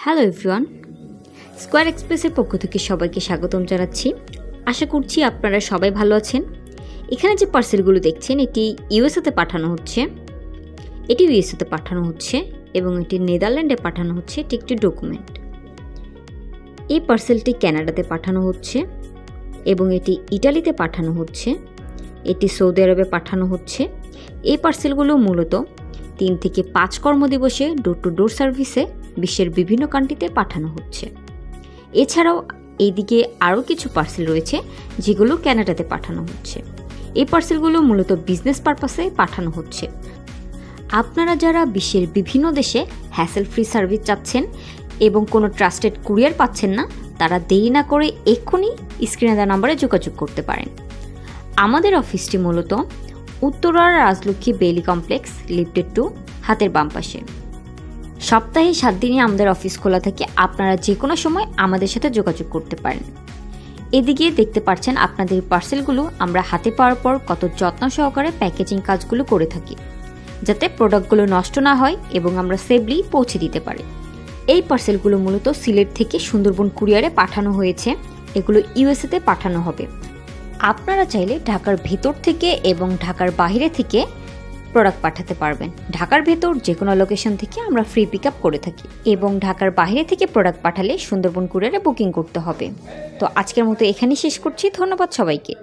Hello everyone, square এক্সপ্রেসের পক্ষ থেকে সবাইকে স্বাগতম জানাচ্ছি। আশা করছি আপনারা সবাই ভালো আছেন। এখানে যে পার্সেলগুলো দেখছেন এটি ইউএসএতে পাঠানো হচ্ছে, এবং এটি নেদারল্যান্ডে পাঠানো হচ্ছে। এটি একটি ডকুমেন্ট। এই পার্সেলটি কানাডাতে পাঠানো হচ্ছে এবং এটি ইটালিতে পাঠানো হচ্ছে, এটি সৌদি আরবে পাঠানো হচ্ছে। এই পার্সেলগুলো মূলত 3 থেকে 5 কর্মদিবসে ডোর টু ডোর সার্ভিসে বিশ্বের বিভিন্ন কান্ট্রিতে পাঠানো হচ্ছে। এছাড়াও এইদিকে আরও কিছু পার্সেল রয়েছে যেগুলো কানাডাতে পাঠানো হচ্ছে। এই পার্সেলগুলো মূলত বিজনেস পারপাসে পাঠানো হচ্ছে। আপনারা যারা বিশ্বের বিভিন্ন দেশে হ্যাসেল ফ্রি সার্ভিস চাচ্ছেন এবং কোনো ট্রাস্টেড কুরিয়ার পাচ্ছেন না, তারা দেরি না করে এক্ষুনি স্ক্রিনে দেওয়া নম্বরে যোগাযোগ করতে পারেন। আমাদের অফিসটি মূলত উত্তরার রাজলক্ষ্মী বেইলি কমপ্লেক্স, লিফটেড 2, হাতের বাম পাশে। সপ্তাহে 7 দিনই আমাদের অফিস খোলা থাকে। আপনারা যে কোনো সময় আমাদের সাথে যোগাযোগ করতে পারেন। এদিকে দেখতে পাচ্ছেন আপনাদের পার্সেলগুলো আমরা হাতে পাওয়ার পর কত যত্ন সহকারে প্যাকেজিং কাজগুলো করে থাকি, যাতে প্রোডাক্টগুলো নষ্ট না হয় এবং আমরা সেফলি পৌঁছে দিতে পারি। এই পার্সেলগুলো মূলত সিলেট থেকে সুন্দরবন কুরিয়ারে পাঠানো হয়েছে। এগুলো ইউএসএতে পাঠানো হবে। আপনারা চাইলে ঢাকার ভেতর থেকে এবং ঢাকার বাইরে থেকে প্রোডাক্ট পাঠাতে পারবেন। ঢাকার ভেতর যে কোনো লোকেশন থেকে আমরা ফ্রি পিক আপ করে থাকি এবং ঢাকার বাইরে থেকে প্রোডাক্ট পাঠালে সুন্দরবন কুরিয়ারে বুকিং করতে হবে। তো আজকের মতো এখানেই শেষ করছি। ধন্যবাদ সবাইকে।